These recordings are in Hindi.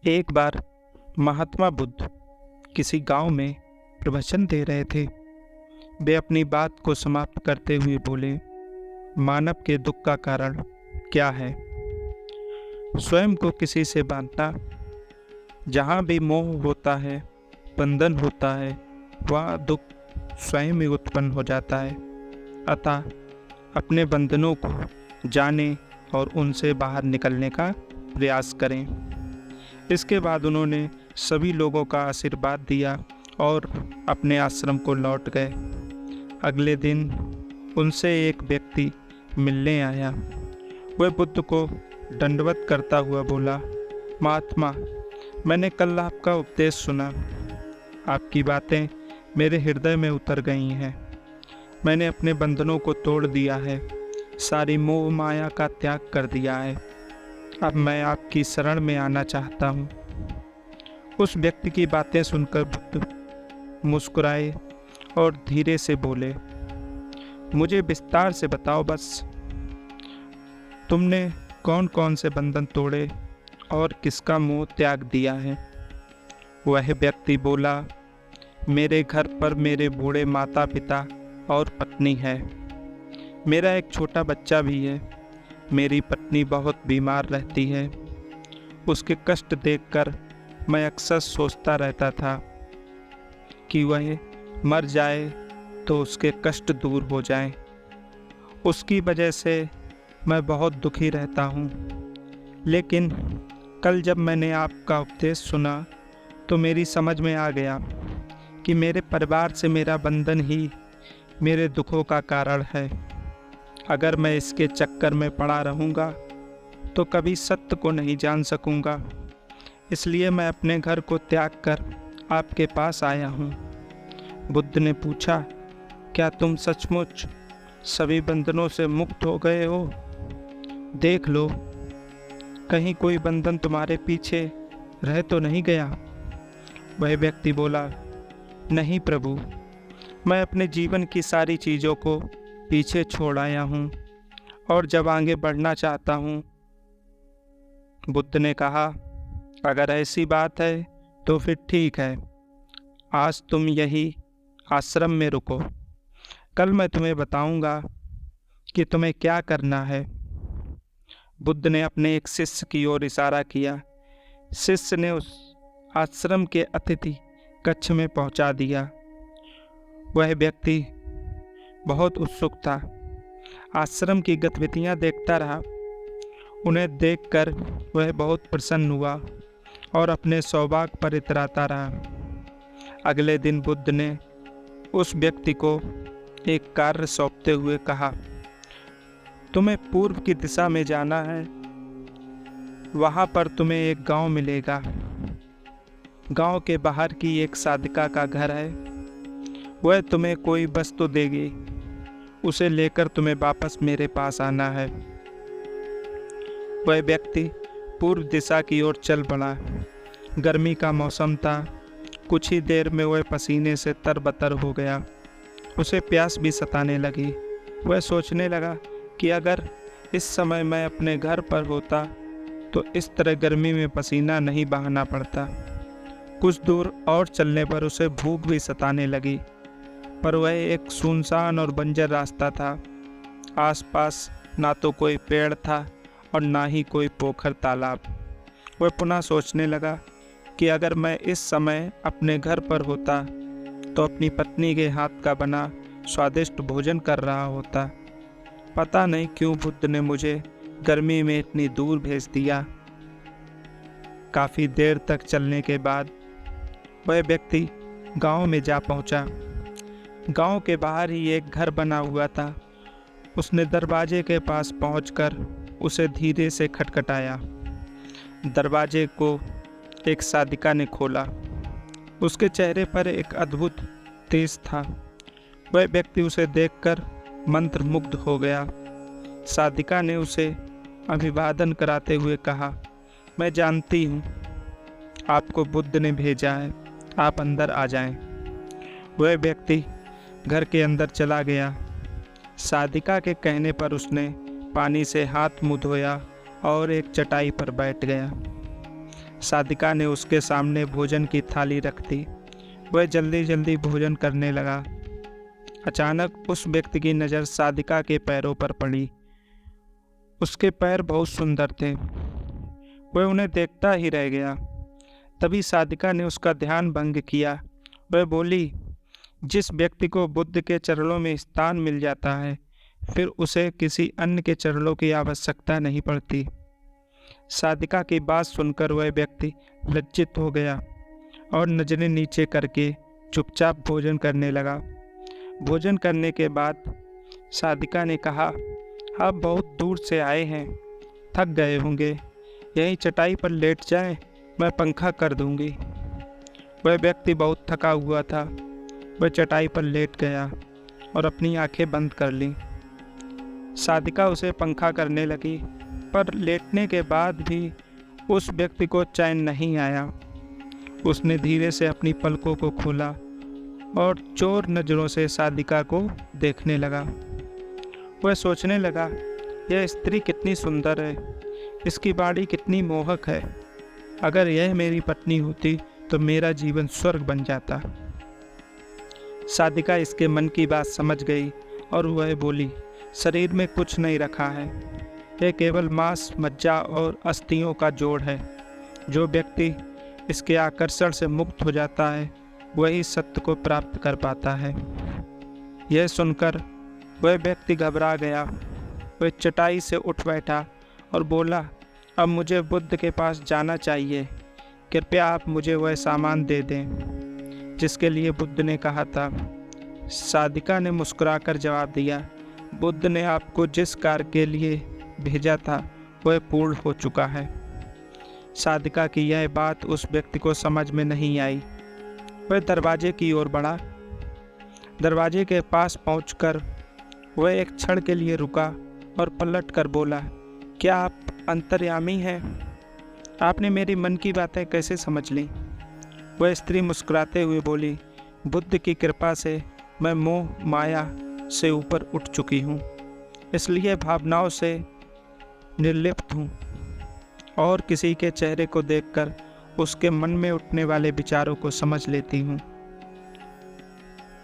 एक बार महात्मा बुद्ध किसी गांव में प्रवचन दे रहे थे। वे अपनी बात को समाप्त करते हुए बोले, मानव के दुख का कारण क्या है? स्वयं को किसी से बांधना। जहाँ भी मोह होता है, बंधन होता है, वहाँ दुख स्वयं ही उत्पन्न हो जाता है। अतः अपने बंधनों को जानें और उनसे बाहर निकलने का प्रयास करें। इसके बाद उन्होंने सभी लोगों का आशीर्वाद दिया और अपने आश्रम को लौट गए। अगले दिन उनसे एक व्यक्ति मिलने आया। वह बुद्ध को दंडवत करता हुआ बोला, महात्मा, मैंने कल आपका उपदेश सुना। आपकी बातें मेरे हृदय में उतर गई हैं। मैंने अपने बंधनों को तोड़ दिया है, सारी मोह माया का त्याग कर दिया है। अब मैं आपकी शरण में आना चाहता हूँ। उस व्यक्ति की बातें सुनकर बुद्ध मुस्कुराए और धीरे से बोले, मुझे विस्तार से बताओ बस, तुमने कौन कौन से बंधन तोड़े और किसका मोह त्याग दिया है? वह व्यक्ति बोला, मेरे घर पर मेरे बूढ़े माता पिता और पत्नी है। मेरा एक छोटा बच्चा भी है। मेरी पत्नी बहुत बीमार रहती है। उसके कष्ट देखकर मैं अक्सर सोचता रहता था कि वह मर जाए तो उसके कष्ट दूर हो जाएं। उसकी वजह से मैं बहुत दुखी रहता हूँ। लेकिन कल जब मैंने आपका उपदेश सुना तो मेरी समझ में आ गया कि मेरे परिवार से मेरा बंधन ही मेरे दुखों का कारण है। अगर मैं इसके चक्कर में पड़ा रहूँगा तो कभी सत्य को नहीं जान सकूँगा। इसलिए मैं अपने घर को त्याग कर आपके पास आया हूँ। बुद्ध ने पूछा, क्या तुम सचमुच सभी बंधनों से मुक्त हो गए हो? देख लो, कहीं कोई बंधन तुम्हारे पीछे रह तो नहीं गया? वह व्यक्ति बोला, नहीं प्रभु, मैं अपने जीवन की सारी चीज़ों को पीछे छोड़ आया हूँ और जब आगे बढ़ना चाहता हूँ। बुद्ध ने कहा, अगर ऐसी बात है तो फिर ठीक है, आज तुम यही आश्रम में रुको। कल मैं तुम्हें बताऊंगा कि तुम्हें क्या करना है। बुद्ध ने अपने एक शिष्य की ओर इशारा किया। शिष्य ने उस आश्रम के अतिथि कक्ष में पहुंचा दिया। वह व्यक्ति बहुत उत्सुक था। आश्रम की गतिविधियां देखता रहा। उन्हें देखकर वह बहुत प्रसन्न हुआ और अपने सौभाग्य पर इतराता रहा। अगले दिन बुद्ध ने उस व्यक्ति को एक कार्य सौंपते हुए कहा, तुम्हें पूर्व की दिशा में जाना है। वहाँ पर तुम्हें एक गांव मिलेगा। गांव के बाहर की एक साधिका का घर है। वह तुम्हें कोई वस्तु देगी। उसे लेकर तुम्हें वापस मेरे पास आना है। वह व्यक्ति पूर्व दिशा की ओर चल पड़ा। गर्मी का मौसम था। कुछ ही देर में वह पसीने से तरबतर हो गया। उसे प्यास भी सताने लगी। वह सोचने लगा कि अगर इस समय मैं अपने घर पर होता तो इस तरह गर्मी में पसीना नहीं बहाना पड़ता। कुछ दूर और चलने पर उसे भूख भी सताने लगी, पर वह एक सुनसान और बंजर रास्ता था। आसपास ना तो कोई पेड़ था और ना ही कोई पोखर तालाब। वह पुनः सोचने लगा कि अगर मैं इस समय अपने घर पर होता तो अपनी पत्नी के हाथ का बना स्वादिष्ट भोजन कर रहा होता। पता नहीं क्यों बुद्ध ने मुझे गर्मी में इतनी दूर भेज दिया। काफ़ी देर तक चलने के बाद वह व्यक्ति गांव में जा पहुंचा। गांव के बाहर ही एक घर बना हुआ था। उसने दरवाजे के पास पहुंचकर उसे धीरे से खटखटाया। दरवाजे को एक साधिका ने खोला। उसके चेहरे पर एक अद्भुत तेज था। वह व्यक्ति उसे देखकर मंत्रमुग्ध हो गया। साधिका ने उसे अभिवादन कराते हुए कहा, मैं जानती हूँ आपको बुद्ध ने भेजा है, आप अंदर आ जाएं। वह व्यक्ति घर के अंदर चला गया। साधिका के कहने पर उसने पानी से हाथ मुँह धोया और एक चटाई पर बैठ गया। साधिका ने उसके सामने भोजन की थाली रख दी। वह जल्दी जल्दी भोजन करने लगा। अचानक उस व्यक्ति की नज़र साधिका के पैरों पर पड़ी। उसके पैर बहुत सुंदर थे। वह उन्हें देखता ही रह गया। तभी साधिका ने उसका ध्यान भंग किया। वह बोली, जिस व्यक्ति को बुद्ध के चरणों में स्थान मिल जाता है, फिर उसे किसी अन्य के चरणों की आवश्यकता नहीं पड़ती। साधिका की बात सुनकर वह व्यक्ति लज्जित हो गया और नजरें नीचे करके चुपचाप भोजन करने लगा। भोजन करने के बाद साधिका ने कहा, आप बहुत दूर से आए हैं, थक गए होंगे, यहीं चटाई पर लेट जाएं, मैं पंखा कर दूंगी। वह व्यक्ति बहुत थका हुआ था। वह चटाई पर लेट गया और अपनी आंखें बंद कर लीं। साधिका उसे पंखा करने लगी, पर लेटने के बाद भी उस व्यक्ति को चैन नहीं आया। उसने धीरे से अपनी पलकों को खोला और चोर नज़रों से साधिका को देखने लगा। वह सोचने लगा, यह स्त्री कितनी सुंदर है, इसकी बाड़ी कितनी मोहक है। अगर यह मेरी पत्नी होती तो मेरा जीवन स्वर्ग बन जाता। साधिका इसके मन की बात समझ गई और वह बोली, शरीर में कुछ नहीं रखा है, यह केवल मांस, मज्जा और अस्थियों का जोड़ है। जो व्यक्ति इसके आकर्षण से मुक्त हो जाता है, वही सत्य को प्राप्त कर पाता है। यह सुनकर वह व्यक्ति घबरा गया। वह चटाई से उठ बैठा और बोला, अब मुझे बुद्ध के पास जाना चाहिए। कृपया आप मुझे वह सामान दे दें जिसके लिए बुद्ध ने कहा था। साधिका ने मुस्कुराकर जवाब दिया, बुद्ध ने आपको जिस कार्य के लिए भेजा था वह पूर्ण हो चुका है। साधिका की यह बात उस व्यक्ति को समझ में नहीं आई। वह दरवाजे की ओर बढ़ा। दरवाजे के पास पहुंचकर वह एक क्षण के लिए रुका और पलट कर बोला, क्या आप अंतर्यामी हैं? आपने मेरी मन की बातें कैसे समझ ली? वह स्त्री मुस्कुराते हुए बोली, बुद्ध की कृपा से मैं मोह माया से ऊपर उठ चुकी हूँ, इसलिए भावनाओं से निर्लिप्त हूँ और किसी के चेहरे को देखकर उसके मन में उठने वाले विचारों को समझ लेती हूँ।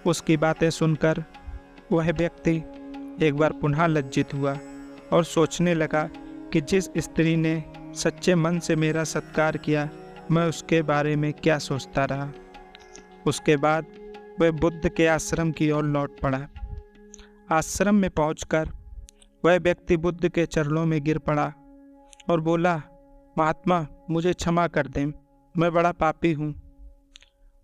उसकी बातें सुनकर वह व्यक्ति एक बार पुनः लज्जित हुआ और सोचने लगा कि जिस स्त्री ने सच्चे मन से मेरा सत्कार किया, मैं उसके बारे में क्या सोचता रहा। उसके बाद वह बुद्ध के आश्रम की ओर लौट पड़ा। आश्रम में पहुंचकर वह व्यक्ति बुद्ध के चरणों में गिर पड़ा और बोला, महात्मा मुझे क्षमा कर दें, मैं बड़ा पापी हूँ।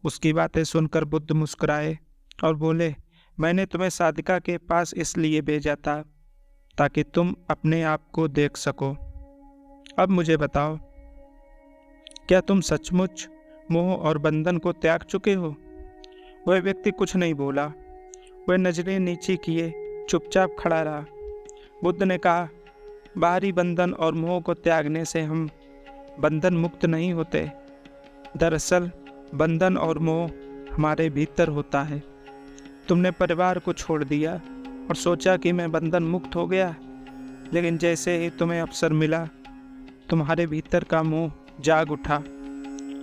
उसकी बातें सुनकर बुद्ध मुस्कुराए और बोले, मैंने तुम्हें साधिका के पास इसलिए भेजा था ताकि तुम अपने आप को देख सको। अब मुझे बताओ, क्या तुम सचमुच मोह और बंधन को त्याग चुके हो? वह व्यक्ति कुछ नहीं बोला। वह नजरें नीचे किए चुपचाप खड़ा रहा। बुद्ध ने कहा, बाहरी बंधन और मोह को त्यागने से हम बंधन मुक्त नहीं होते। दरअसल बंधन और मोह हमारे भीतर होता है। तुमने परिवार को छोड़ दिया और सोचा कि मैं बंधन मुक्त हो गया, लेकिन जैसे ही तुम्हें अवसर मिला, तुम्हारे भीतर का मोह जाग उठा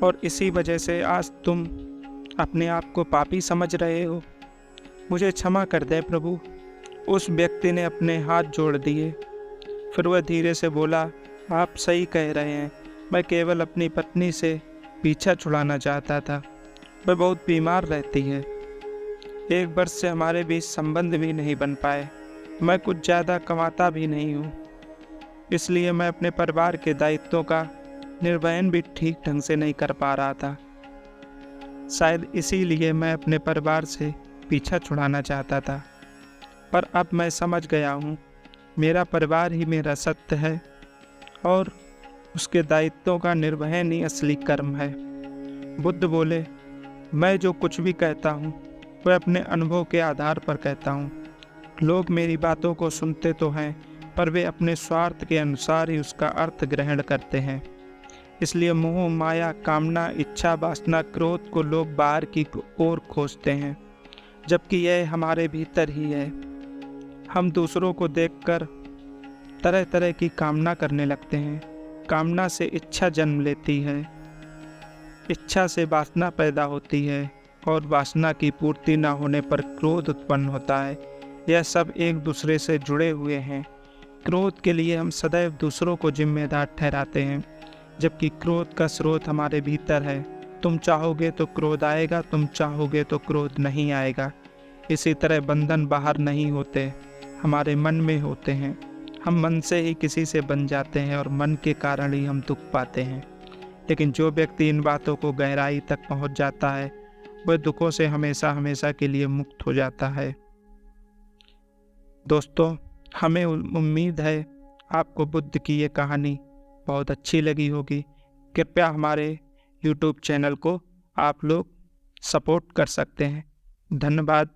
और इसी वजह से आज तुम अपने आप को पापी समझ रहे हो। मुझे क्षमा कर दे प्रभु। उस व्यक्ति ने अपने हाथ जोड़ दिए। फिर वह धीरे से बोला, आप सही कह रहे हैं, मैं केवल अपनी पत्नी से पीछा छुड़ाना चाहता था। वह बहुत बीमार रहती है। 1 वर्ष से हमारे बीच संबंध भी नहीं बन पाए। मैं कुछ ज़्यादा कमाता भी नहीं हूँ, इसलिए मैं अपने परिवार के दायित्वों का निर्वहन भी ठीक ढंग से नहीं कर पा रहा था। शायद इसीलिए मैं अपने परिवार से पीछा छुड़ाना चाहता था, पर अब मैं समझ गया हूँ, मेरा परिवार ही मेरा सत्य है और उसके दायित्वों का निर्वहन ही असली कर्म है। बुद्ध बोले, मैं जो कुछ भी कहता हूँ वह अपने अनुभव के आधार पर कहता हूँ। लोग मेरी बातों को सुनते तो हैं, पर वे अपने स्वार्थ के अनुसार ही उसका अर्थ ग्रहण करते हैं। इसलिए मोह, माया, कामना, इच्छा, वासना, क्रोध को लोग बाहर की ओर खोजते हैं, जबकि यह हमारे भीतर ही है। हम दूसरों को देखकर तरह तरह की कामना करने लगते हैं। कामना से इच्छा जन्म लेती है इच्छा से वासना पैदा होती है और वासना की पूर्ति न होने पर क्रोध उत्पन्न होता है। यह सब एक दूसरे से जुड़े हुए हैं। क्रोध के लिए हम सदैव दूसरों को जिम्मेदार ठहराते हैं, जबकि क्रोध का स्रोत हमारे भीतर है। तुम चाहोगे तो क्रोध आएगा, तुम चाहोगे तो क्रोध नहीं आएगा। इसी तरह बंधन बाहर नहीं होते, हमारे मन में होते हैं। हम मन से ही किसी से बन जाते हैं और मन के कारण ही हम दुख पाते हैं। लेकिन जो व्यक्ति इन बातों को गहराई तक पहुंच जाता है, वह दुखों से हमेशा हमेशा के लिए मुक्त हो जाता है। दोस्तों, हमें उम्मीद है आपको बुद्ध की ये कहानी बहुत अच्छी लगी होगी। कृपया हमारे YouTube चैनल को आप लोग सपोर्ट कर सकते हैं। धन्यवाद।